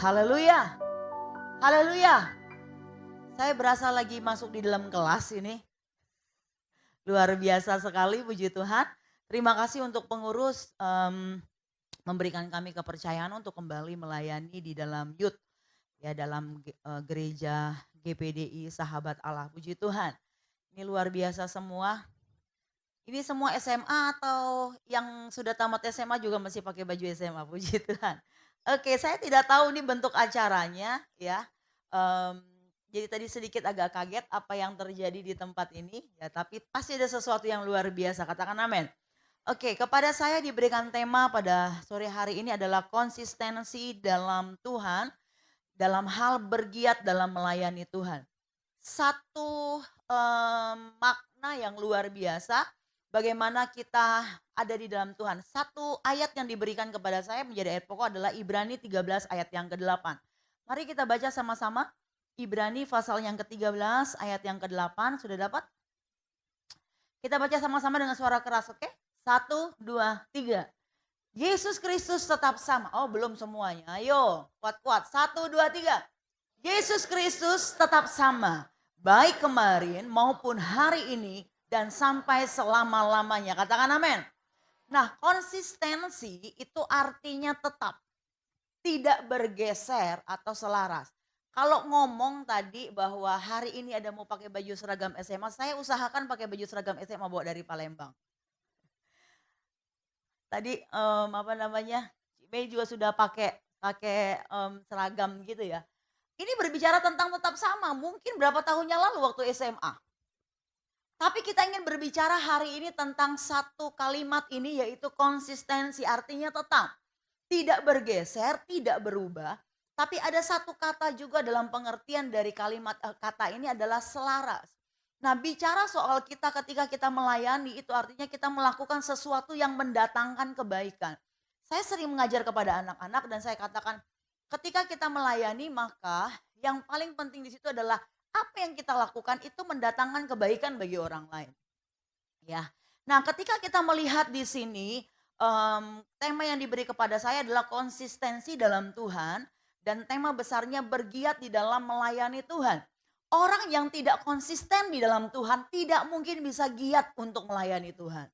Haleluya, haleluya. Saya berasa lagi masuk di dalam kelas ini. Luar biasa sekali, puji Tuhan. Terima kasih untuk pengurus memberikan kami kepercayaan untuk kembali melayani di dalam youth. Ya, dalam gereja GPDI Sahabat Allah, puji Tuhan. Ini luar biasa semua. Ini semua SMA atau yang sudah tamat SMA juga masih pakai baju SMA, puji Tuhan. Oke, saya tidak tahu ini bentuk acaranya ya. Jadi tadi sedikit agak kaget apa yang terjadi di tempat ini ya, tapi pasti ada sesuatu yang luar biasa, katakan amin. Oke, kepada saya diberikan tema pada sore hari ini adalah konsistensi dalam Tuhan, dalam hal bergiat dalam melayani Tuhan. Satu makna yang luar biasa, bagaimana kita ada di dalam Tuhan. Satu ayat yang diberikan kepada saya menjadi ayat pokok adalah Ibrani 13 ayat yang ke-8. Mari kita baca sama-sama. Ibrani pasal yang ke-13 ayat yang ke-8. Sudah dapat? Kita baca sama-sama dengan suara keras, oke? 1, 2, 3. Yesus Kristus tetap sama. Oh, belum semuanya. Ayo, kuat-kuat. 1, 2, 3. Yesus Kristus tetap sama. Baik kemarin maupun hari ini dan sampai selama-lamanya. Katakan amin. Nah, konsistensi itu artinya tetap. Tidak bergeser atau selaras. Kalau ngomong tadi bahwa hari ini ada mau pakai baju seragam SMA, saya usahakan pakai baju seragam SMA bawa dari Palembang. Tadi Mei juga sudah pakai seragam gitu ya. Ini berbicara tentang tetap sama, mungkin berapa tahunnya lalu waktu SMA. Tapi kita ingin berbicara hari ini tentang satu kalimat ini yaitu konsistensi, artinya tetap. Tidak bergeser, tidak berubah. Tapi ada satu kata juga dalam pengertian dari kalimat kata ini adalah selaras. Nah, bicara soal kita ketika kita melayani itu artinya kita melakukan sesuatu yang mendatangkan kebaikan. Saya sering mengajar kepada anak-anak dan saya katakan ketika kita melayani maka yang paling penting di situ adalah apa yang kita lakukan itu mendatangkan kebaikan bagi orang lain. Ya. Nah, ketika kita melihat di sini tema yang diberi kepada saya adalah konsistensi dalam Tuhan dan tema besarnya bergiat di dalam melayani Tuhan. Orang yang tidak konsisten di dalam Tuhan tidak mungkin bisa giat untuk melayani Tuhan.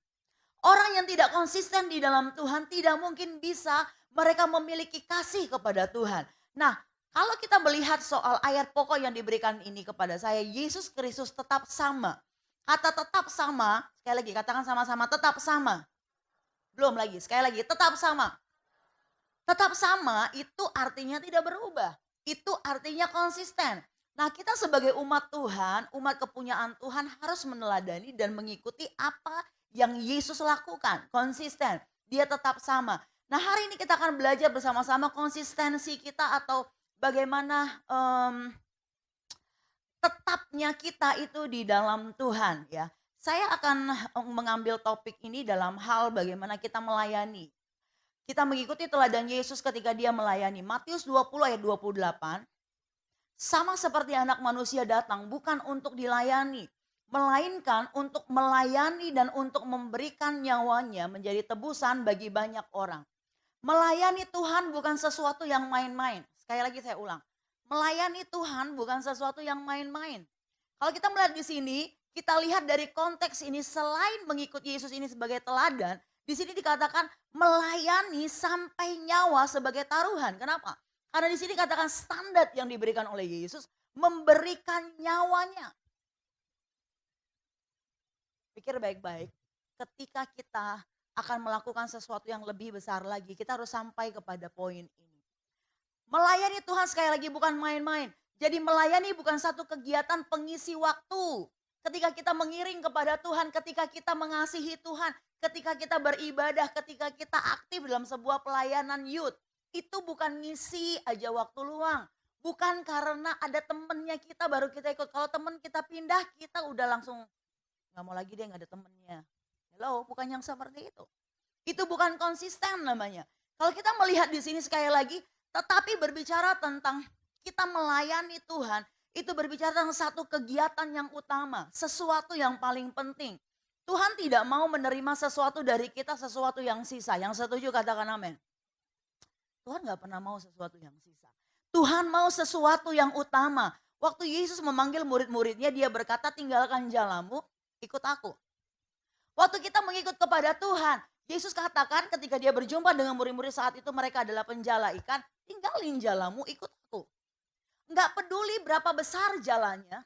Orang yang tidak konsisten di dalam Tuhan tidak mungkin bisa mereka memiliki kasih kepada Tuhan. Nah, kalau kita melihat soal ayat pokok yang diberikan ini kepada saya, Yesus Kristus tetap sama. Kata tetap sama, sekali lagi katakan sama-sama tetap sama. Belum lagi, sekali lagi tetap sama. Tetap sama itu artinya tidak berubah. Itu artinya konsisten. Nah, kita sebagai umat Tuhan, umat kepunyaan Tuhan harus meneladani dan mengikuti apa yang Yesus lakukan. Konsisten, dia tetap sama. Nah, hari ini kita akan belajar bersama-sama konsistensi kita atau bagaimana tetapnya kita itu di dalam Tuhan ya. Saya akan mengambil topik ini dalam hal bagaimana kita melayani. Kita mengikuti teladan Yesus ketika dia melayani. Matius 20 ayat 28. Sama seperti anak manusia datang bukan untuk dilayani, melainkan untuk melayani dan untuk memberikan nyawanya menjadi tebusan bagi banyak orang. Melayani Tuhan bukan sesuatu yang main-main. Sekali lagi saya ulang. Melayani Tuhan bukan sesuatu yang main-main. Kalau kita melihat di sini, kita lihat dari konteks ini selain mengikuti Yesus ini sebagai teladan, di sini dikatakan melayani sampai nyawa sebagai taruhan. Kenapa? Karena di sini katakan standar yang diberikan oleh Yesus memberikan nyawanya. Pikir baik-baik, ketika kita akan melakukan sesuatu yang lebih besar lagi, kita harus sampai kepada poin ini. Melayani Tuhan sekali lagi bukan main-main. Jadi melayani bukan satu kegiatan pengisi waktu. Ketika kita mengiring kepada Tuhan, ketika kita mengasihi Tuhan, ketika kita beribadah, ketika kita aktif dalam sebuah pelayanan youth. Itu bukan ngisi aja waktu luang. Bukan karena ada temennya kita baru kita ikut. Kalau temen kita pindah kita udah langsung gak mau lagi deh gak ada temennya. Hello, bukan yang seperti itu. Itu bukan konsisten namanya. Kalau kita melihat di sini sekali lagi, tetapi berbicara tentang kita melayani Tuhan, itu berbicara tentang satu kegiatan yang utama, sesuatu yang paling penting. Tuhan tidak mau menerima sesuatu dari kita, sesuatu yang sisa. Yang setuju katakan amin. Tuhan gak pernah mau sesuatu yang sisa. Tuhan mau sesuatu yang utama. Waktu Yesus memanggil murid-muridnya, dia berkata, tinggalkan jalamu, ikut aku. Waktu kita mengikut kepada Tuhan, Yesus katakan ketika dia berjumpa dengan murid-murid saat itu, mereka adalah penjala ikan, tinggalin jalamu, ikut aku. Enggak peduli berapa besar jalannya,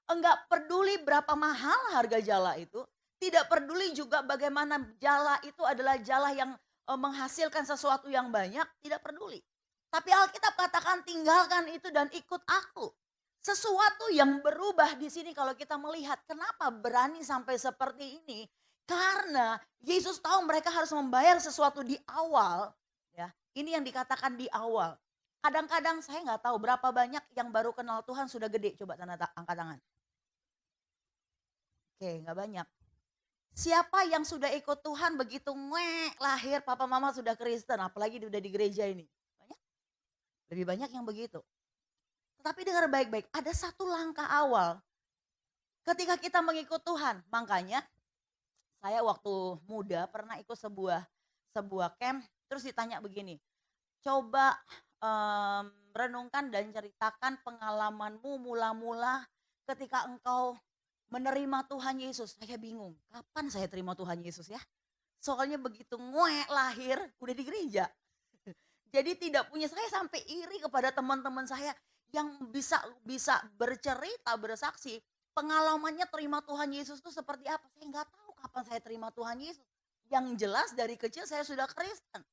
enggak peduli berapa mahal harga jala itu, tidak peduli juga bagaimana jala itu adalah jala yang menghasilkan sesuatu yang banyak, tidak peduli. Tapi Alkitab katakan tinggalkan itu dan ikut aku. Sesuatu yang berubah di sini kalau kita melihat kenapa berani sampai seperti ini. Karena Yesus tahu mereka harus membayar sesuatu di awal. Ya, ini yang dikatakan di awal. Kadang-kadang saya nggak tahu berapa banyak yang baru kenal Tuhan sudah gede. Coba angkat tangan. Oke, nggak banyak. Siapa yang sudah ikut Tuhan begitu lahir papa mama sudah Kristen, apalagi udah di gereja ini? Banyak? Lebih banyak yang begitu. Tetapi dengar baik-baik, ada satu langkah awal ketika kita mengikut Tuhan. Makanya saya waktu muda pernah ikut sebuah camp, terus ditanya begini, coba renungkan dan ceritakan pengalamanmu mula-mula ketika engkau menerima Tuhan Yesus. Saya bingung, kapan saya terima Tuhan Yesus ya? Soalnya begitu lahir udah di gereja. Jadi tidak punya, saya sampai iri kepada teman-teman saya yang bisa bercerita, bersaksi, pengalamannya terima Tuhan Yesus itu seperti apa. Saya nggak tahu kapan saya terima Tuhan Yesus. Yang jelas dari kecil saya sudah Kristen.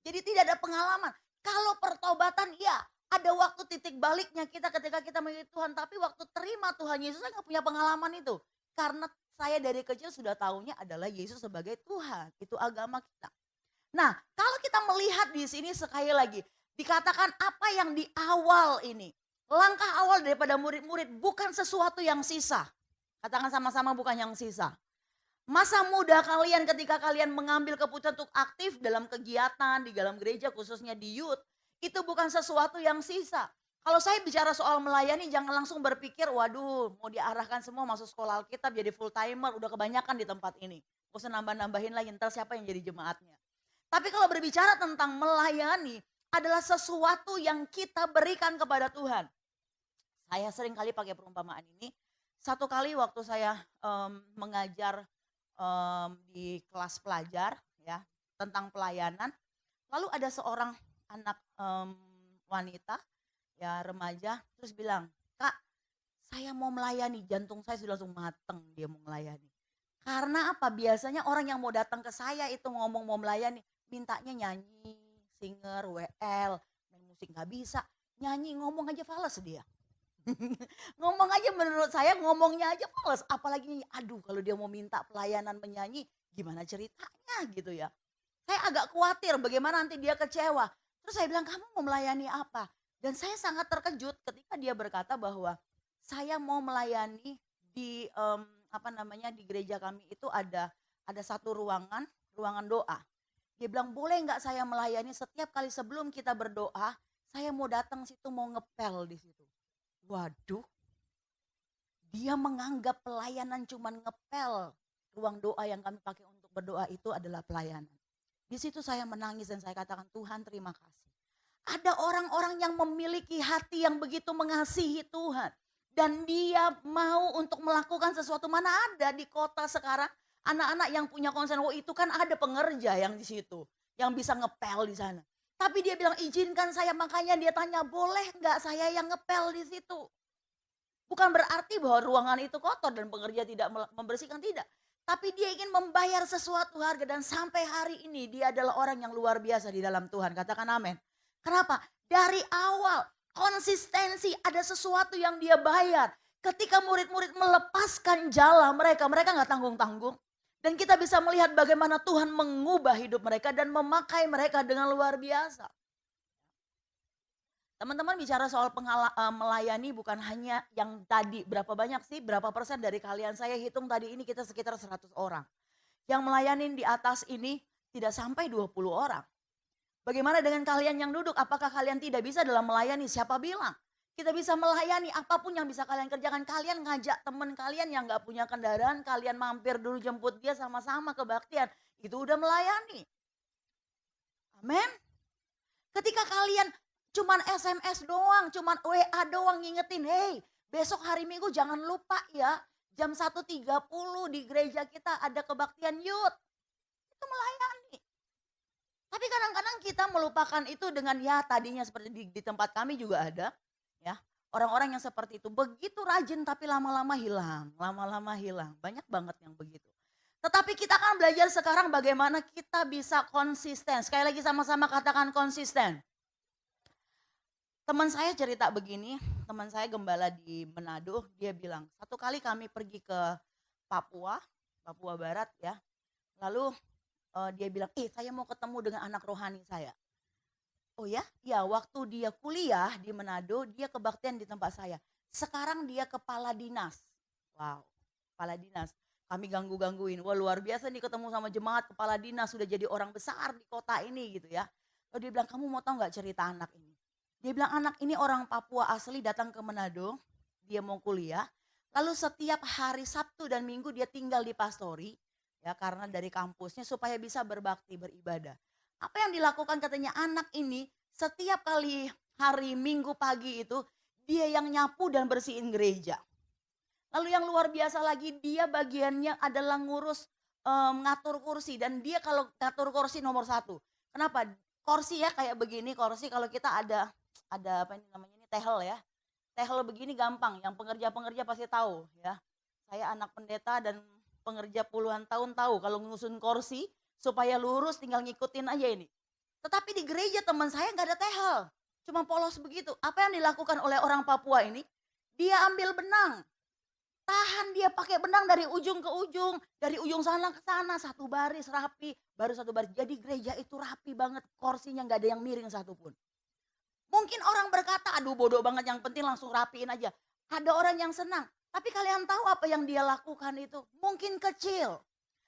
Jadi tidak ada pengalaman. Kalau pertobatan ya ada waktu titik baliknya kita ketika kita mengikuti Tuhan. Tapi waktu terima Tuhan Yesus saya nggak punya pengalaman itu. Karena saya dari kecil sudah tahunya adalah Yesus sebagai Tuhan. Itu agama kita. Nah, kalau kita melihat di sini sekali lagi, dikatakan apa yang di awal ini. Langkah awal daripada murid-murid bukan sesuatu yang sisa. Katakan sama-sama bukan yang sisa. Masa muda kalian ketika kalian mengambil keputusan untuk aktif dalam kegiatan di dalam gereja khususnya di youth, itu bukan sesuatu yang sisa. Kalau saya bicara soal melayani jangan langsung berpikir waduh mau diarahkan semua masuk sekolah Alkitab jadi full timer udah kebanyakan di tempat ini. Gak usah nambah-nambahin lagi ntar siapa yang jadi jemaatnya. Tapi kalau berbicara tentang melayani adalah sesuatu yang kita berikan kepada Tuhan. Saya sering kali pakai perumpamaan ini. Satu kali waktu saya mengajar di kelas pelajar ya tentang pelayanan. Lalu ada seorang anak wanita ya remaja terus bilang, "Kak, saya mau melayani." Jantung saya sudah langsung mateng dia mau melayani. Karena apa? Biasanya orang yang mau datang ke saya itu ngomong mau melayani, mintanya nyanyi, singer, WL, main musik nggak bisa. Nyanyi ngomong aja fales dia. Ngomong aja menurut saya ngomongnya aja fales. Apalagi nyanyi, aduh kalau dia mau minta pelayanan menyanyi gimana ceritanya gitu ya. Saya agak khawatir bagaimana nanti dia kecewa. Terus saya bilang kamu mau melayani apa? Dan saya sangat terkejut ketika dia berkata bahwa saya mau melayani di di gereja kami itu ada satu ruangan doa. Dia bilang boleh nggak saya melayani setiap kali sebelum kita berdoa, saya mau datang situ mau ngepel di situ. Waduh, dia menganggap pelayanan cuman ngepel. Ruang doa yang kami pakai untuk berdoa itu adalah pelayanan. Di situ saya menangis dan saya katakan Tuhan terima kasih. Ada orang-orang yang memiliki hati yang begitu mengasihi Tuhan. Dan dia mau untuk melakukan sesuatu. Mana ada di kota sekarang anak-anak yang punya konsen, oh itu kan ada pengerja yang di situ. Yang bisa ngepel di sana. Tapi dia bilang izinkan saya, makanya dia tanya boleh nggak saya yang ngepel di situ. Bukan berarti bahwa ruangan itu kotor dan pengerja tidak membersihkan, tidak. Tapi dia ingin membayar sesuatu harga dan sampai hari ini dia adalah orang yang luar biasa di dalam Tuhan. Katakan amin. Kenapa? Dari awal konsistensi ada sesuatu yang dia bayar. Ketika murid-murid melepaskan jala mereka nggak tanggung-tanggung. Dan kita bisa melihat bagaimana Tuhan mengubah hidup mereka dan memakai mereka dengan luar biasa. Teman-teman bicara soal melayani bukan hanya yang tadi, berapa banyak sih, berapa persen dari kalian, saya hitung tadi ini kita sekitar 100 orang. Yang melayani di atas ini tidak sampai 20 orang. Bagaimana dengan kalian yang duduk, apakah kalian tidak bisa dalam melayani? Siapa bilang? Kita bisa melayani apapun yang bisa kalian kerjakan. Kalian ngajak teman kalian yang gak punya kendaraan, kalian mampir dulu jemput dia sama-sama kebaktian. Itu udah melayani. Amin. Ketika kalian Cuman SMS doang, cuman WA doang ngingetin, "Hey, besok hari Minggu jangan lupa ya, jam 1.30 di gereja kita ada kebaktian youth." Itu melayani. Tapi kadang-kadang kita melupakan itu dengan ya tadinya seperti di tempat kami juga ada ya. Orang-orang yang seperti itu begitu rajin tapi lama-lama hilang, lama-lama hilang. Banyak banget yang begitu. Tetapi kita akan belajar sekarang bagaimana kita bisa konsisten. Sekali lagi sama-sama katakan konsisten. Teman saya cerita begini, teman saya gembala di Manado, dia bilang, satu kali kami pergi ke Papua, Papua Barat ya. Lalu dia bilang, saya mau ketemu dengan anak rohani saya. Oh ya? Ya, waktu dia kuliah di Manado, dia kebaktian di tempat saya. Sekarang dia kepala dinas. Wow, kepala dinas. Kami ganggu-gangguin, wah luar biasa nih ketemu sama jemaat kepala dinas, sudah jadi orang besar di kota ini gitu ya. Lalu dia bilang, kamu mau tahu gak cerita anak ini? Dia bilang anak ini orang Papua asli datang ke Manado, dia mau kuliah. Lalu setiap hari Sabtu dan Minggu dia tinggal di Pastori, ya karena dari kampusnya supaya bisa berbakti, beribadah. Apa yang dilakukan katanya anak ini setiap kali hari Minggu pagi itu dia yang nyapu dan bersihin gereja. Lalu yang luar biasa lagi dia bagiannya adalah ngurus ngatur kursi dan dia kalau ngatur kursi nomor satu. Kenapa? Kursi ya kayak begini kursi kalau kita ada apa ini namanya ini tehel ya. Tehel begini gampang, yang pengerja-pengerja pasti tahu ya. Saya anak pendeta dan pengerja puluhan tahun tahu kalau ngusun kursi supaya lurus tinggal ngikutin aja ini. Tetapi di gereja teman saya nggak ada tehel, cuma polos begitu. Apa yang dilakukan oleh orang Papua ini? Dia ambil benang, tahan dia pakai benang dari ujung ke ujung, dari ujung sana ke sana, satu baris rapi, baru satu baris. Jadi gereja itu rapi banget, kursinya nggak ada yang miring satupun. Mungkin orang berkata, aduh bodoh banget, yang penting langsung rapiin aja. Ada orang yang senang, tapi kalian tahu apa yang dia lakukan itu? Mungkin kecil,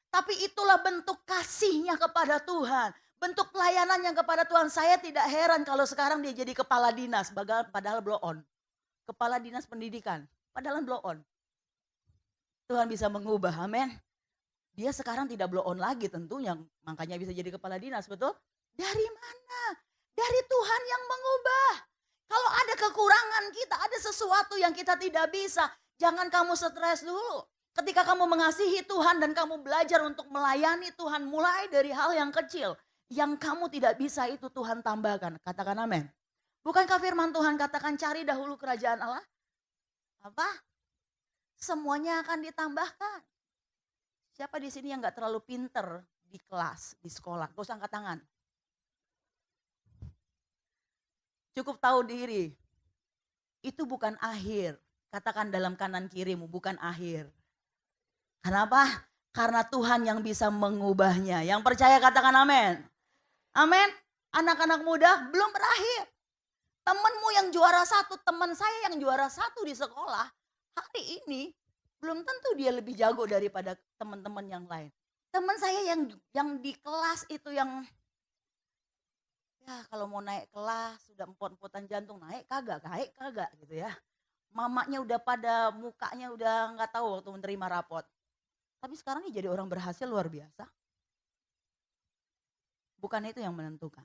tapi itulah bentuk kasihnya kepada Tuhan. Bentuk pelayanannya kepada Tuhan. Saya tidak heran kalau sekarang dia jadi kepala dinas, padahal blow on. Kepala dinas pendidikan, padahal blow on. Tuhan bisa mengubah, amin. Dia sekarang tidak blow on lagi tentunya, makanya bisa jadi kepala dinas, betul? Dari mana? Dari Tuhan yang mengubah. Kalau ada kekurangan kita, ada sesuatu yang kita tidak bisa, jangan kamu stres dulu. Ketika kamu mengasihi Tuhan dan kamu belajar untuk melayani Tuhan, mulai dari hal yang kecil, yang kamu tidak bisa itu Tuhan tambahkan. Katakan amin. Bukankah firman Tuhan katakan cari dahulu kerajaan Allah? Apa? Semuanya akan ditambahkan. Siapa di sini yang gak terlalu pinter di kelas, di sekolah? Gak usah angkat tangan. Cukup tahu diri. Itu bukan akhir. Katakan dalam kanan kirimu, bukan akhir. Kenapa? Karena Tuhan yang bisa mengubahnya. Yang percaya katakan amin. Amin. Anak-anak muda belum berakhir. Temanmu yang juara satu, teman saya yang juara satu di sekolah, hari ini belum tentu dia lebih jago daripada teman-teman yang lain. Teman saya yang di kelas itu yang ya kalau mau naik kelas sudah empot-empotan jantung, naik kagak gitu ya. Mamanya udah pada mukanya udah nggak tahu waktu menerima rapot. Tapi sekarang ini jadi orang berhasil luar biasa. Bukan itu yang menentukan.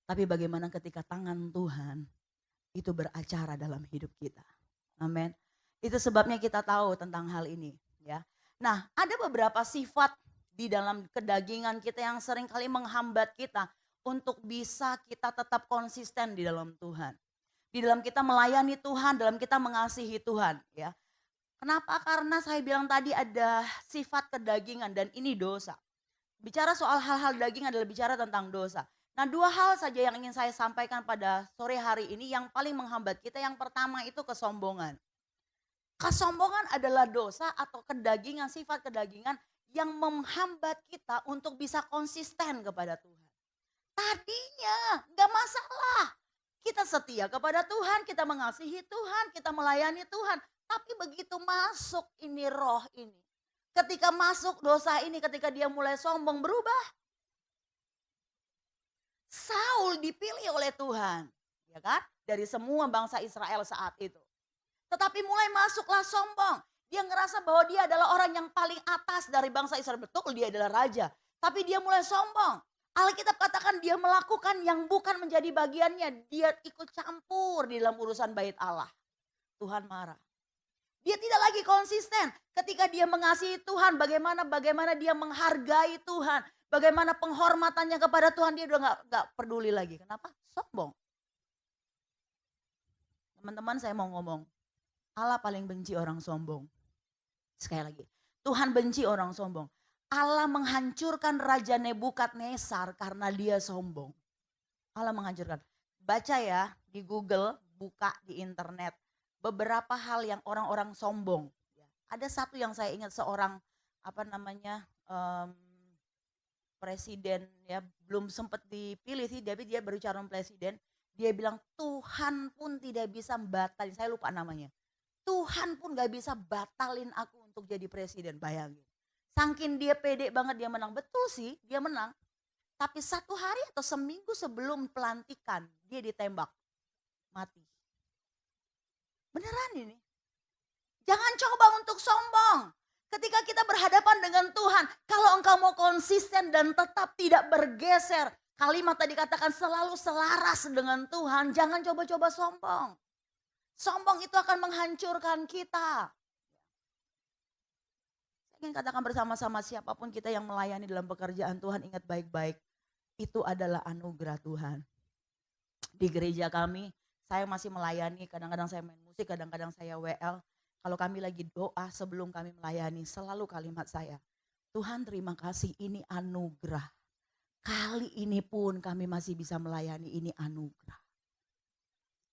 Tapi bagaimana ketika tangan Tuhan itu beracara dalam hidup kita. Amin. Itu sebabnya kita tahu tentang hal ini ya. Nah, ada beberapa sifat di dalam kedagingan kita yang seringkali menghambat kita untuk bisa kita tetap konsisten di dalam Tuhan. Di dalam kita melayani Tuhan, dalam kita mengasihi Tuhan ya. Kenapa? Karena saya bilang tadi ada sifat kedagingan dan ini dosa. Bicara soal hal-hal daging adalah bicara tentang dosa. Nah, dua hal saja yang ingin saya sampaikan pada sore hari ini yang paling menghambat kita. Yang pertama itu kesombongan. Kesombongan adalah dosa atau kedagingan, sifat kedagingan yang menghambat kita untuk bisa konsisten kepada Tuhan. Tadinya gak masalah. Kita setia kepada Tuhan, kita mengasihi Tuhan, kita melayani Tuhan. Tapi begitu masuk ini roh ini. Ketika masuk dosa ini, ketika dia mulai sombong berubah. Saul dipilih oleh Tuhan, ya kan? Dari semua bangsa Israel saat itu. Tetapi mulai masuklah sombong. Dia ngerasa bahwa dia adalah orang yang paling atas dari bangsa Israel. Betul dia adalah raja. Tapi dia mulai sombong. Alkitab katakan dia melakukan yang bukan menjadi bagiannya. Dia ikut campur di dalam urusan bait Allah. Tuhan marah. Dia tidak lagi konsisten ketika dia mengasihi Tuhan. Bagaimana dia menghargai Tuhan. Bagaimana penghormatannya kepada Tuhan. Dia udah gak peduli lagi. Kenapa? Sombong. Teman-teman saya mau ngomong. Allah paling benci orang sombong. Sekali lagi. Tuhan benci orang sombong. Allah menghancurkan Raja Nebukadnezar karena dia sombong. Allah menghancurkan. Baca ya di Google, buka di internet. Beberapa hal yang orang-orang sombong. Ada satu yang saya ingat seorang presiden ya, belum sempat dipilih sih, tapi dia baru calon presiden. Dia bilang Tuhan pun tidak bisa batalin, saya lupa namanya. Tuhan pun gak bisa batalin aku untuk jadi presiden, bayangin. Saking dia pede banget dia menang. Betul sih dia menang. Tapi satu hari atau seminggu sebelum pelantikan dia ditembak. Mati. Beneran ini. Jangan coba untuk sombong. Ketika kita berhadapan dengan Tuhan. Kalau engkau mau konsisten dan tetap tidak bergeser. Kalimat tadi katakan selalu selaras dengan Tuhan. Jangan coba-coba sombong. Sombong itu akan menghancurkan kita. Ingin katakan bersama-sama siapapun kita yang melayani dalam pekerjaan Tuhan, ingat baik-baik. Itu adalah anugerah Tuhan. Di gereja kami, saya masih melayani, kadang-kadang saya main musik, kadang-kadang saya WL. Kalau kami lagi doa sebelum kami melayani, selalu kalimat saya, Tuhan terima kasih ini anugerah. Kali ini pun kami masih bisa melayani, ini anugerah.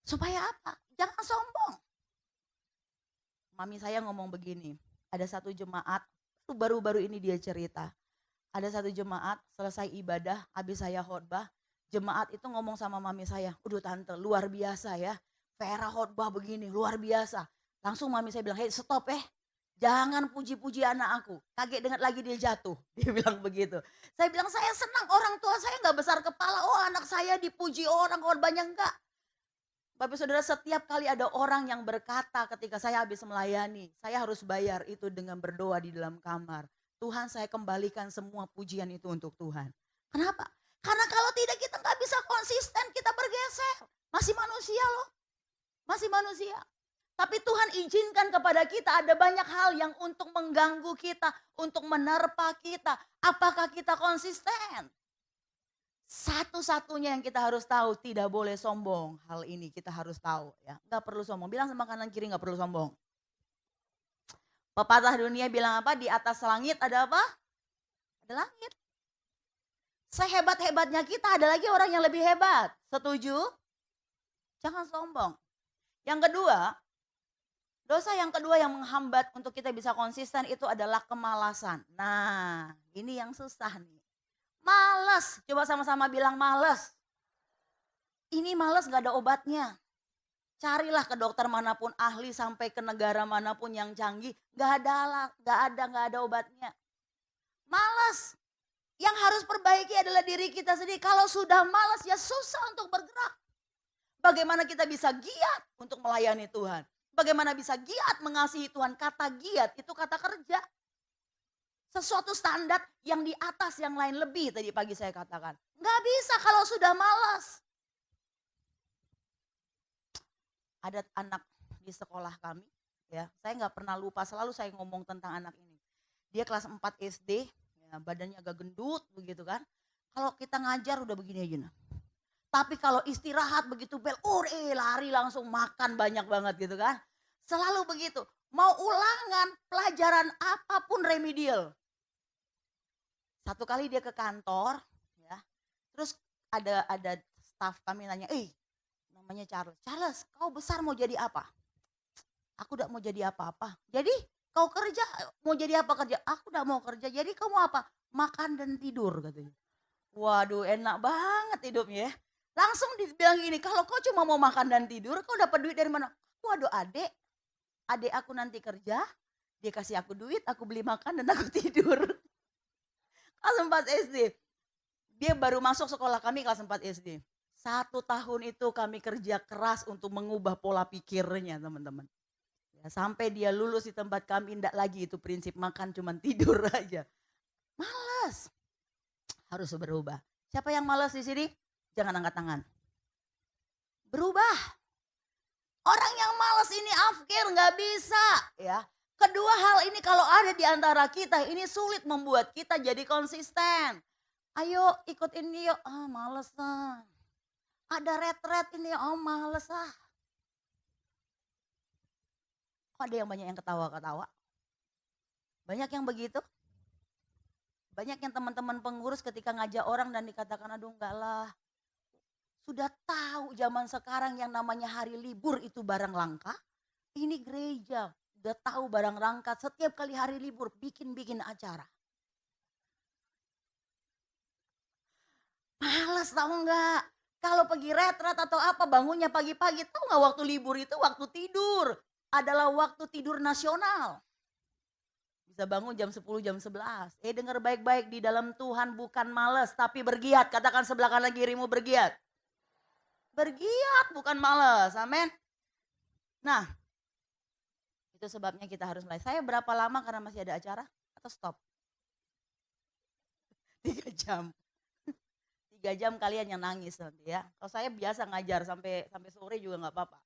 Supaya apa? Jangan sombong. Mami saya ngomong begini, ada satu jemaat, baru-baru ini dia cerita. Ada satu jemaat selesai ibadah, habis saya khotbah, jemaat itu ngomong sama mami saya, "Udah tante, luar biasa ya. Vera khotbah begini, luar biasa." Langsung mami saya bilang, "Hei stop jangan puji-puji anak aku. Kaget dengar lagi dia jatuh." Dia bilang begitu. Saya bilang, "Saya senang orang tua saya gak besar kepala. Oh anak saya dipuji orang, khotbahnya enggak." Bapak saudara, setiap kali ada orang yang berkata ketika saya habis melayani, saya harus bayar itu dengan berdoa di dalam kamar. Tuhan, saya kembalikan semua pujian itu untuk Tuhan. Kenapa? Karena kalau tidak kita nggak bisa konsisten, kita bergeser. Masih manusia loh, masih manusia. Tapi Tuhan izinkan kepada kita ada banyak hal yang untuk mengganggu kita, untuk menerpa kita. Apakah kita konsisten? Satu-satunya yang kita harus tahu, tidak boleh sombong. Hal ini kita harus tahu ya. Gak perlu sombong. Bilang sama kanan kiri gak perlu sombong. Pepatah dunia bilang apa? Di atas langit ada apa? Ada langit. Sehebat-hebatnya kita ada lagi orang yang lebih hebat. Setuju? Jangan sombong. Yang kedua, dosa yang kedua yang menghambat untuk kita bisa konsisten itu adalah kemalasan. Nah, ini yang susah nih. Males, coba sama-sama bilang males. Ini males gak ada obatnya. Carilah ke dokter manapun ahli sampai ke negara manapun yang canggih. Gak ada obatnya. Males. Yang harus perbaiki adalah diri kita sendiri. Kalau sudah malas ya susah untuk bergerak. Bagaimana kita bisa giat untuk melayani Tuhan. Bagaimana bisa giat mengasihi Tuhan. Kata giat itu kata kerja. Sesuatu standar yang di atas yang lain lebih tadi pagi saya katakan. Nggak bisa kalau sudah malas. Ada anak di sekolah kami, ya saya nggak pernah lupa, selalu saya ngomong tentang anak ini. Dia kelas 4 SD, ya, badannya agak gendut begitu kan. Kalau kita ngajar udah begini aja nah. Tapi kalau istirahat begitu bel, lari langsung makan banyak banget gitu kan. Selalu begitu. Mau ulangan, pelajaran apapun remedial. Satu kali dia ke kantor, ya, terus ada staf kami nanya, namanya Charles, kau besar mau jadi apa? Aku udah mau jadi apa-apa. Jadi kau kerja, mau jadi apa kerja? Aku udah mau kerja, jadi kau mau apa? Makan dan tidur katanya. Waduh enak banget hidupnya ya. Langsung dibilang gini, kalau kau cuma mau makan dan tidur, kau dapat duit dari mana? Waduh adik aku nanti kerja, dia kasih aku duit, aku beli makan dan aku tidur. Kelas 4 SD. Dia baru masuk sekolah kami kelas 4 SD. 1 tahun itu kami kerja keras untuk mengubah pola pikirnya teman-teman. Ya, sampai dia lulus di tempat kami, enggak lagi itu prinsip makan cuman tidur aja. Malas. Harus berubah. Siapa yang malas di sini? Jangan angkat tangan. Berubah. Orang yang malas ini afkir, nggak bisa ya. Kedua hal ini kalau ada di antara kita, ini sulit membuat kita jadi konsisten. Ayo ikut ini yuk, males lah. Ada retret ini, males lah. Kok ada yang banyak yang ketawa-ketawa? Banyak yang begitu? Banyak yang teman-teman pengurus ketika ngajak orang dan dikatakan aduh enggak lah. Sudah tahu zaman sekarang yang namanya hari libur itu barang langka. Ini gereja, udah tahu barang langka, setiap kali hari libur bikin-bikin acara. Males tahu enggak? Kalau pergi retret atau apa bangunnya pagi-pagi, tahu enggak waktu libur itu waktu tidur. Adalah waktu tidur nasional. Bisa bangun jam 10, jam 11. Dengar baik-baik, di dalam Tuhan bukan males tapi bergiat. Katakan sebelah kanan kirimu bergiat. Bergiat bukan males, amin. Nah, itu sebabnya kita harus mulai. Saya berapa lama karena masih ada acara atau stop? 3 jam. 3 jam kalian yang nangis nanti ya. Kalau saya biasa ngajar sampai sore juga nggak apa-apa.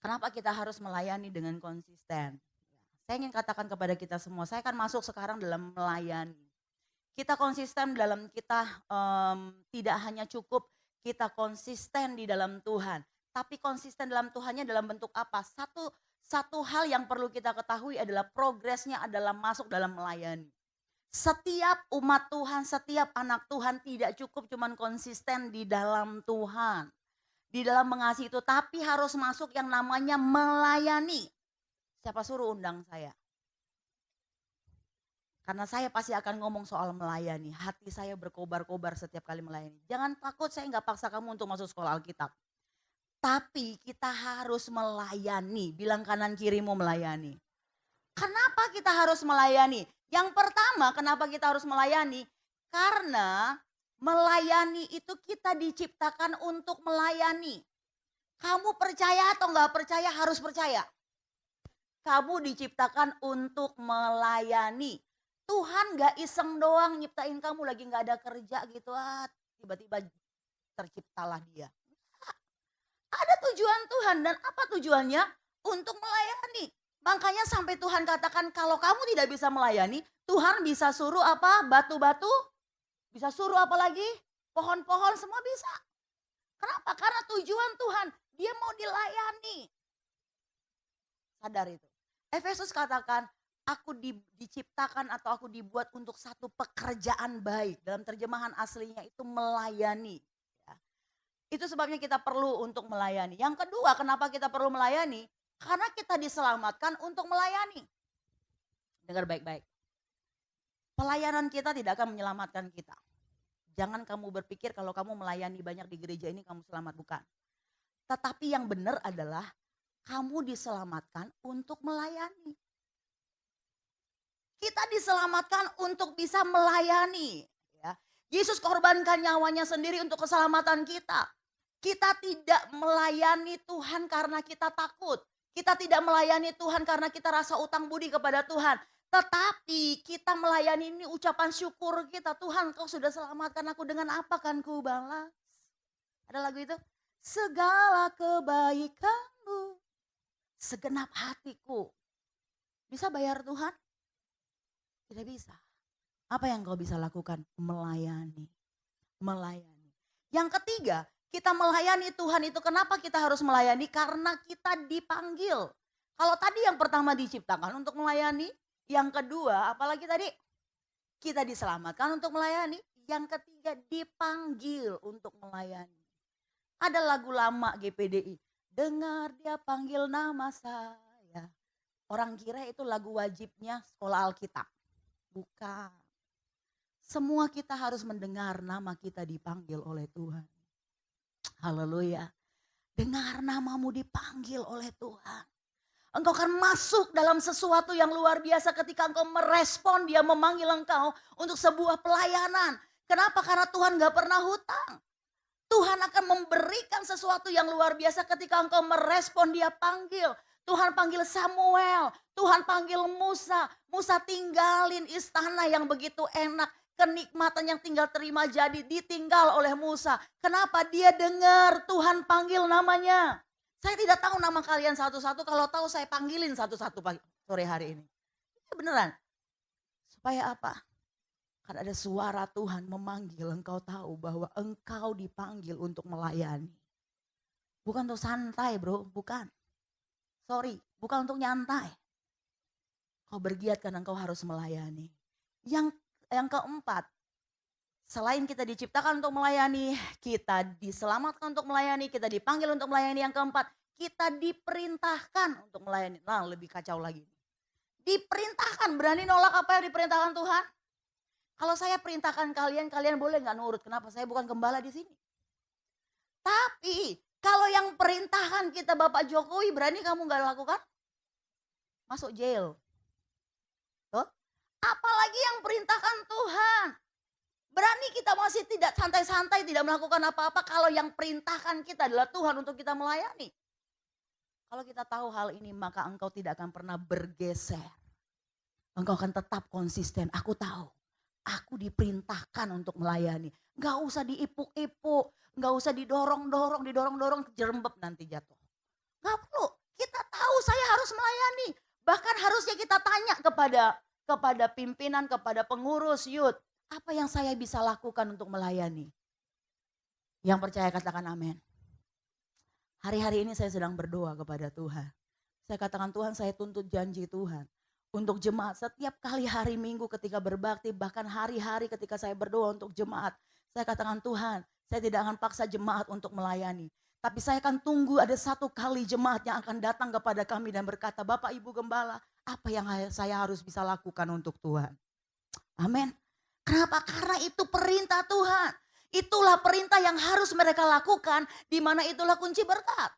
Kenapa kita harus melayani dengan konsisten? Saya ingin katakan kepada kita semua, saya akan masuk sekarang dalam melayani. Kita konsisten dalam kita tidak hanya cukup kita konsisten di dalam Tuhan. Tapi konsisten dalam Tuhannya dalam bentuk apa? Satu hal yang perlu kita ketahui adalah progresnya adalah masuk dalam melayani. Setiap umat Tuhan, setiap anak Tuhan tidak cukup cuman konsisten di dalam Tuhan. Di dalam mengasihi itu, tapi harus masuk yang namanya melayani. Siapa suruh undang saya? Karena saya pasti akan ngomong soal melayani. Hati saya berkobar-kobar setiap kali melayani. Jangan takut, saya nggak paksa kamu untuk masuk sekolah Alkitab. Tapi kita harus melayani. Bilang kanan kirimu melayani. Kenapa kita harus melayani? Yang pertama, kenapa kita harus melayani? Karena melayani itu kita diciptakan untuk melayani. Kamu percaya atau nggak percaya harus percaya. Kamu diciptakan untuk melayani. Tuhan gak iseng doang nyiptain kamu lagi gak ada kerja gitu. Tiba-tiba terciptalah dia. Ada tujuan Tuhan dan apa tujuannya? Untuk melayani. Makanya sampai Tuhan katakan kalau kamu tidak bisa melayani, Tuhan bisa suruh apa? Batu-batu, bisa suruh apa lagi? Pohon-pohon semua bisa. Kenapa? Karena tujuan Tuhan, dia mau dilayani. Sadar itu. Efesus katakan, aku diciptakan atau aku dibuat untuk satu pekerjaan baik. Dalam terjemahan aslinya itu melayani. Ya. Itu sebabnya kita perlu untuk melayani. Yang kedua, kenapa kita perlu melayani? Karena kita diselamatkan untuk melayani. Dengar baik-baik. Pelayanan kita tidak akan menyelamatkan kita. Jangan kamu berpikir kalau kamu melayani banyak di gereja ini kamu selamat, bukan. Tetapi yang benar adalah kamu diselamatkan untuk melayani. Kita diselamatkan untuk bisa melayani. Ya. Yesus korbankan nyawanya sendiri untuk keselamatan kita. Kita tidak melayani Tuhan karena kita takut. Kita tidak melayani Tuhan karena kita rasa utang budi kepada Tuhan. Tetapi kita melayani ini ucapan syukur kita. Tuhan, kau sudah selamatkan aku, dengan apa kan ku balas? Ada lagu itu? Segala kebaikanmu, segenap hatiku. Bisa bayar Tuhan? Tidak bisa. Apa yang kau bisa lakukan? Melayani. Melayani. Yang ketiga, kita melayani Tuhan itu kenapa kita harus melayani? Karena kita dipanggil. Kalau tadi yang pertama diciptakan untuk melayani, yang kedua apalagi tadi? Kita diselamatkan untuk melayani. Yang ketiga dipanggil untuk melayani. Ada lagu lama GPDI. Dengar dia panggil nama saya. Orang kira itu lagu wajibnya sekolah Alkitab. Bukan. Semua kita harus mendengar nama kita dipanggil oleh Tuhan. Haleluya. Dengar namamu dipanggil oleh Tuhan. Engkau akan masuk dalam sesuatu yang luar biasa ketika engkau merespon dia memanggil engkau untuk sebuah pelayanan. Kenapa? Karena Tuhan gak pernah hutang. Tuhan akan memberikan sesuatu yang luar biasa ketika engkau merespon dia panggil. Tuhan panggil Samuel, Tuhan panggil Musa. Musa tinggalin istana yang begitu enak. kenikmatan yang tinggal terima jadi ditinggal oleh Musa. Kenapa? Dia dengar Tuhan panggil namanya. Saya tidak tahu nama kalian satu-satu, kalau tahu saya panggilin satu-satu pagi sore hari ini. Ya beneran. Supaya apa? Karena ada suara Tuhan memanggil, engkau tahu bahwa engkau dipanggil untuk melayani. Bukan untuk santai bro, bukan. Sorry, bukan untuk nyantai. Kau bergiat karena engkau harus melayani. Yang keempat, selain kita diciptakan untuk melayani, kita diselamatkan untuk melayani, kita dipanggil untuk melayani. Yang keempat, kita diperintahkan untuk melayani. Nah, lebih kacau lagi. Diperintahkan, berani nolak apa yang diperintahkan Tuhan? Kalau saya perintahkan kalian, kalian boleh nggak nurut? Kenapa? Saya bukan gembala di sini. Tapi kalau yang perintahkan kita Bapak Jokowi, berani kamu nggak lakukan? Masuk jail. Tuh. Apalagi yang perintahkan Tuhan. Berani kita masih tidak santai-santai, tidak melakukan apa-apa kalau yang perintahkan kita adalah Tuhan untuk kita melayani. Kalau kita tahu hal ini, maka engkau tidak akan pernah bergeser. Engkau akan tetap konsisten. Aku tahu, aku diperintahkan untuk melayani. Gak usah diipuk-ipuk, gak usah didorong-dorong, jerembab nanti jatuh. Gak perlu, kita tahu saya harus melayani. Bahkan harusnya kita tanya kepada pimpinan, kepada pengurus youth, apa yang saya bisa lakukan untuk melayani? Yang percaya katakan amin. Hari-hari ini saya sedang berdoa kepada Tuhan. Saya katakan Tuhan, saya tuntut janji Tuhan. Untuk jemaat setiap kali hari Minggu ketika berbakti, bahkan hari-hari ketika saya berdoa untuk jemaat. Saya katakan Tuhan, saya tidak akan paksa jemaat untuk melayani. Tapi saya akan tunggu ada satu kali jemaat yang akan datang kepada kami dan berkata, Bapak Ibu Gembala, apa yang saya harus bisa lakukan untuk Tuhan? Amin. Kenapa? Karena itu perintah Tuhan. Itulah perintah yang harus mereka lakukan, di mana itulah kunci berkat.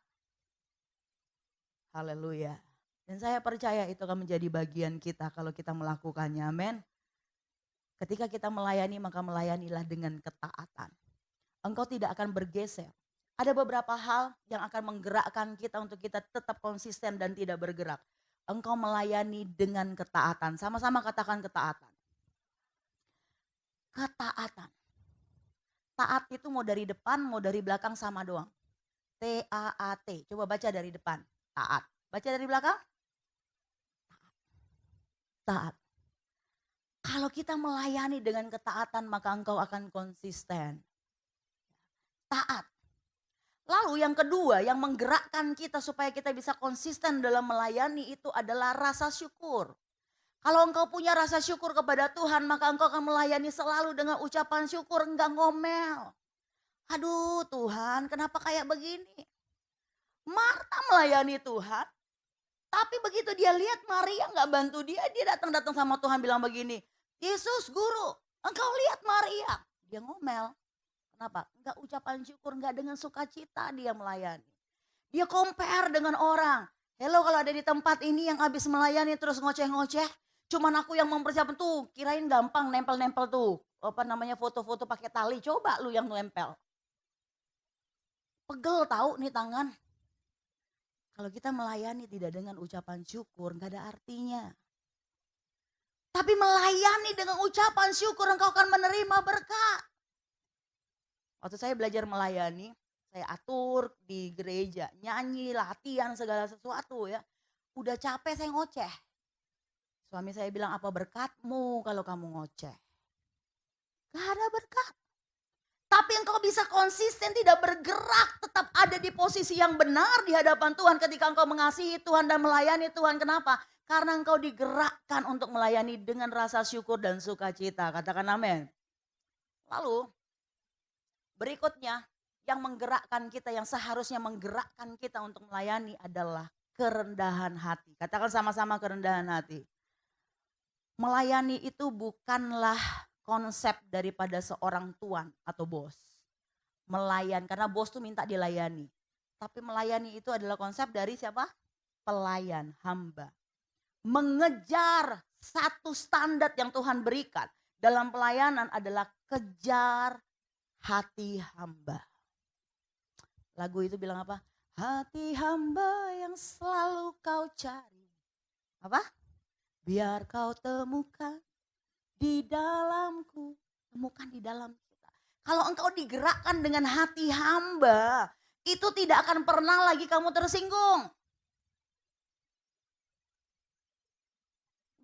Haleluya. Dan saya percaya itu akan menjadi bagian kita kalau kita melakukannya. Amin. Ketika kita melayani, maka melayanilah dengan ketaatan. Engkau tidak akan bergeser. Ada beberapa hal yang akan menggerakkan kita untuk kita tetap konsisten dan tidak bergerak. Engkau melayani dengan ketaatan. Sama-sama katakan ketaatan. Ketaatan. Taat itu mau dari depan, mau dari belakang sama doang. T-A-A-T. Coba baca dari depan. Taat. Baca dari belakang. Taat. Kalau kita melayani dengan ketaatan, maka engkau akan konsisten. Taat. Lalu yang kedua yang menggerakkan kita supaya kita bisa konsisten dalam melayani itu adalah rasa syukur. Kalau engkau punya rasa syukur kepada Tuhan, maka engkau akan melayani selalu dengan ucapan syukur, enggak ngomel. Aduh Tuhan, kenapa kayak begini? Marta melayani Tuhan, tapi begitu dia lihat Maria enggak bantu dia datang sama Tuhan bilang begini, Yesus guru, engkau lihat Maria. Dia ngomel. Kenapa? Enggak ucapan syukur, enggak dengan sukacita dia melayani. Dia compare dengan orang. Hello, kalau ada di tempat ini yang habis melayani terus ngoceh-ngoceh, cuman aku yang mempersiapkan tuh, kirain gampang nempel-nempel tuh. Apa namanya foto-foto pakai tali, coba lu yang nempel. Pegel tahu nih tangan. Kalau kita melayani tidak dengan ucapan syukur, enggak ada artinya. Tapi melayani dengan ucapan syukur engkau akan menerima berkat. Waktu saya belajar melayani, saya atur di gereja, nyanyi, latihan segala sesuatu ya. Udah capek saya ngoceh. Suami saya bilang, apa berkatmu kalau kamu ngoceh? Gak ada berkat. Tapi engkau bisa konsisten tidak bergerak, tetap ada di posisi yang benar di hadapan Tuhan ketika engkau mengasihi Tuhan dan melayani Tuhan. Kenapa? Karena engkau digerakkan untuk melayani dengan rasa syukur dan sukacita. Katakan amin. Lalu berikutnya yang menggerakkan kita, yang seharusnya menggerakkan kita untuk melayani adalah kerendahan hati. Katakan sama-sama kerendahan hati. Melayani itu bukanlah konsep daripada seorang tuan atau bos. Karena bos tuh minta dilayani. Tapi melayani itu adalah konsep dari siapa? Pelayan, hamba. Mengejar satu standar yang Tuhan berikan dalam pelayanan adalah kejar hati hamba. Lagu itu bilang apa? Hati hamba yang selalu kau cari. Apa? Biar kau temukan di dalamku. temukan di dalam kita. Kalau engkau digerakkan dengan hati hamba, itu tidak akan pernah lagi kamu tersinggung.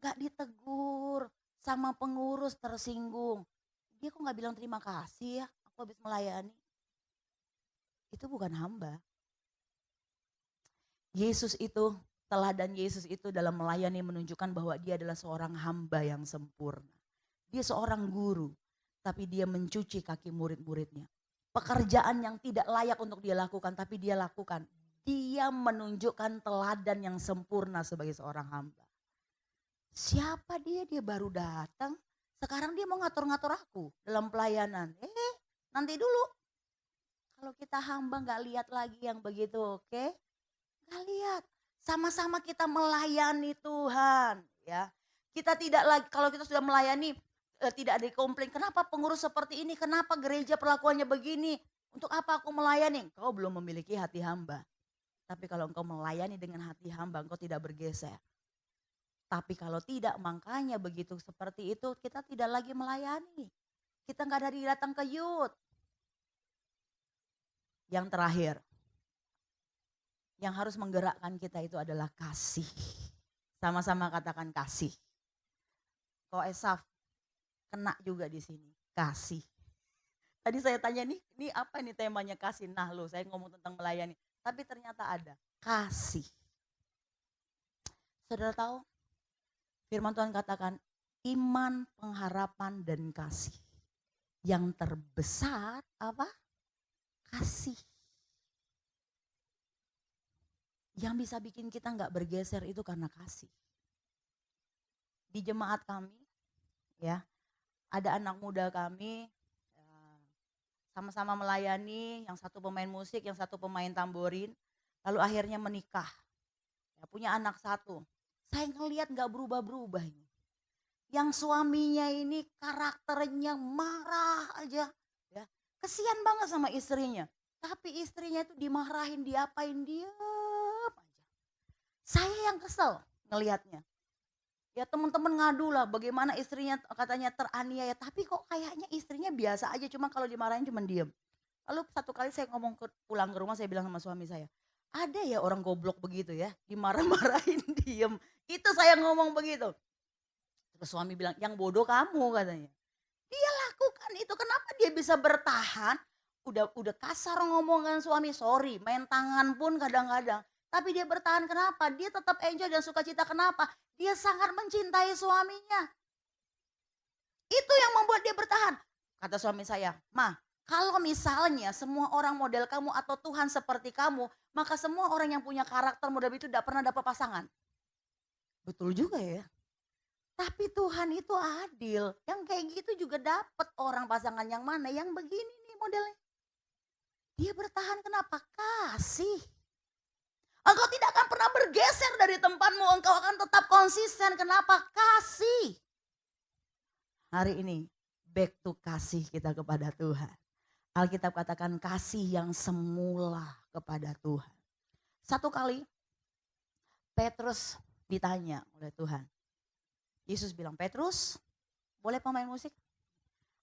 Gak ditegur sama pengurus tersinggung. Dia kok gak bilang terima kasih ya, aku habis melayani. Itu bukan hamba. Yesus itu, teladan Yesus itu dalam melayani menunjukkan bahwa dia adalah seorang hamba yang sempurna. Dia seorang guru, tapi dia mencuci kaki murid-muridnya. Pekerjaan yang tidak layak untuk dia lakukan, tapi dia lakukan. Dia menunjukkan teladan yang sempurna sebagai seorang hamba. Siapa dia? Dia baru datang. Sekarang dia mau ngatur-ngatur aku dalam pelayanan. Nanti dulu. Kalau kita hamba gak lihat lagi yang begitu, oke? Gak lihat. Sama-sama kita melayani Tuhan. Ya, kita tidak lagi, kalau kita sudah melayani, tidak ada komplain. Kenapa pengurus seperti ini? Kenapa gereja perlakuannya begini? Untuk apa aku melayani? Kau belum memiliki hati hamba. Tapi kalau engkau melayani dengan hati hamba, engkau tidak bergeser. Tapi kalau tidak, makanya begitu seperti itu kita tidak lagi melayani. Kita nggak dari datang ke youth. Yang terakhir, yang harus menggerakkan kita itu adalah kasih. Sama-sama katakan kasih. Kok Esaf kena juga di sini, kasih. Tadi saya tanya ini apa nih temanya kasih? Nah loh, saya ngomong tentang melayani. Tapi ternyata ada kasih. Saudara tahu? Firman Tuhan katakan iman, pengharapan, dan kasih. Yang terbesar apa? Kasih. Yang bisa bikin kita nggak bergeser itu karena kasih. Di jemaat kami, ya, ada anak muda kami sama-sama melayani, yang satu pemain musik, yang satu pemain tamborin, lalu akhirnya menikah. Ya, punya anak satu. Saya ngelihat gak berubah-berubah ini. Yang suaminya ini karakternya marah aja. Ya. Kesian banget sama istrinya. Tapi istrinya itu dimarahin, diapain, diam aja. Saya yang kesel ngelihatnya. Ya teman-teman ngadu lah bagaimana istrinya katanya teraniaya. Tapi kok kayaknya istrinya biasa aja, cuma kalau dimarahin cuma diam. Lalu satu kali saya ngomong pulang ke rumah, saya bilang sama suami saya, ada ya orang goblok begitu ya, dimarah-marahin diem. Itu saya ngomong begitu. Terus suami bilang, yang bodoh kamu katanya. Dia lakukan itu, kenapa dia bisa bertahan? Udah kasar ngomongkan suami, sorry, main tangan pun kadang-kadang. Tapi dia bertahan kenapa? Dia tetap enjoy dan sukacita kenapa? Dia sangat mencintai suaminya. Itu yang membuat dia bertahan. Kata suami saya, Ma, kalau misalnya semua orang model kamu atau Tuhan seperti kamu, maka semua orang yang punya karakter model itu tidak pernah dapat pasangan. Betul juga ya. Tapi Tuhan itu adil. Yang kayak gitu juga dapat orang pasangan yang mana? Yang begini nih modelnya. Dia bertahan kenapa? Kasih. Engkau tidak akan pernah bergeser dari tempatmu. Engkau akan tetap konsisten. Kenapa? Kasih. Hari ini back to kasih kita kepada Tuhan. Alkitab katakan kasih yang semula kepada Tuhan. Satu kali Petrus ditanya oleh Tuhan. Yesus bilang, Petrus, boleh pemain musik?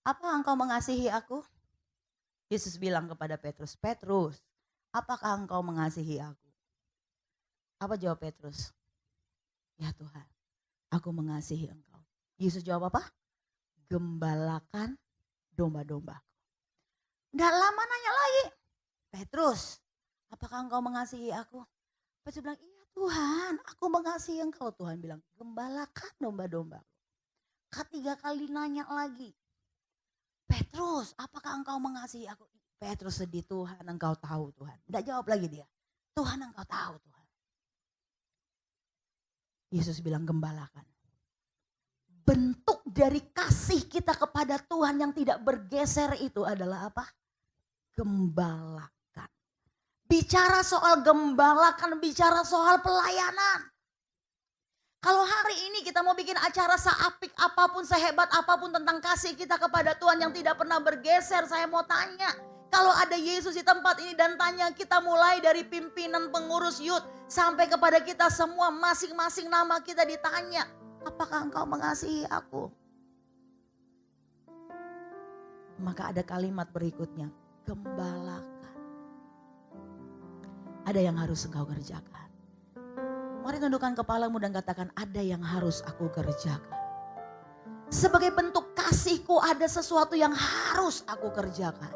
Apa engkau mengasihi aku? Yesus bilang kepada Petrus, Petrus, apakah engkau mengasihi aku? Apa jawab Petrus? Ya Tuhan, aku mengasihi engkau. Yesus jawab apa? Gembalakan domba-dombaku. Nggak lama nanya lagi, Petrus, apakah engkau mengasihi aku? Petrus bilang, iya Tuhan, aku mengasihi engkau. Tuhan bilang, gembalakan domba-domba. Ketiga kali nanya lagi, Petrus, apakah engkau mengasihi aku? Petrus sedih, Tuhan engkau tahu Tuhan. Nggak jawab lagi dia, Tuhan engkau tahu Tuhan. Yesus bilang gembalakan. Bentuk dari kasih kita kepada Tuhan yang tidak bergeser itu adalah apa? Gembalakan. Bicara soal gembalakan, bicara soal pelayanan. Kalau hari ini kita mau bikin acara seapik apapun, sehebat apapun tentang kasih kita kepada Tuhan yang tidak pernah bergeser, saya mau tanya. Kalau ada Yesus di tempat ini dan tanya kita mulai dari pimpinan pengurus youth sampai kepada kita semua masing-masing nama kita ditanya. Apakah engkau mengasihi aku? Maka ada kalimat berikutnya, gembalakan. Ada yang harus engkau kerjakan. Mari tundukkan kepalamu dan katakan, ada yang harus aku kerjakan. Sebagai bentuk kasihku ada sesuatu yang harus aku kerjakan.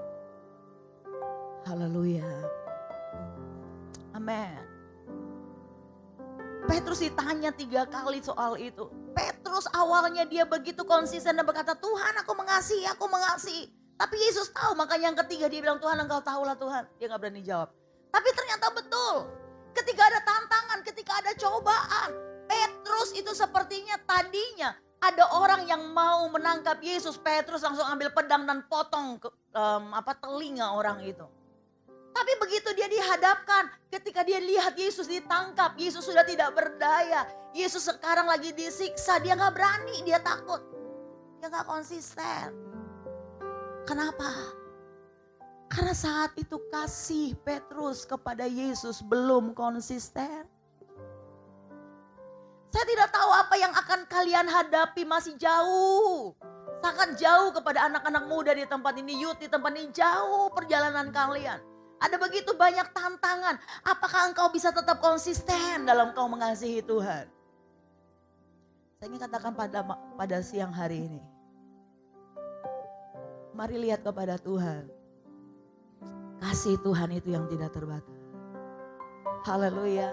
Haleluya. Amin. Petrus ditanya 3 kali soal itu. Petrus awalnya dia begitu konsisten dan berkata, Tuhan aku mengasihi. Tapi Yesus tahu, makanya yang ketiga dia bilang, Tuhan engkau tahulah Tuhan. Dia gak berani jawab. Tapi ternyata betul. Ketika ada tantangan, ketika ada cobaan. Petrus itu sepertinya tadinya ada orang yang mau menangkap Yesus. Petrus langsung ambil pedang dan potong telinga orang itu. Tapi begitu dia dihadapkan, ketika dia lihat Yesus ditangkap, Yesus sudah tidak berdaya. Yesus sekarang lagi disiksa, dia gak berani, dia takut. Dia gak konsisten. Kenapa? Karena saat itu kasih Petrus kepada Yesus belum konsisten. Saya tidak tahu apa yang akan kalian hadapi, masih jauh. Sangat jauh kepada anak-anak muda di tempat ini, youth di tempat ini, jauh perjalanan kalian. Ada begitu banyak tantangan. Apakah engkau bisa tetap konsisten dalam engkau mengasihi Tuhan? Saya ingin katakan pada siang hari ini. Mari lihat kepada Tuhan. Kasih Tuhan itu yang tidak terbatas. Haleluya.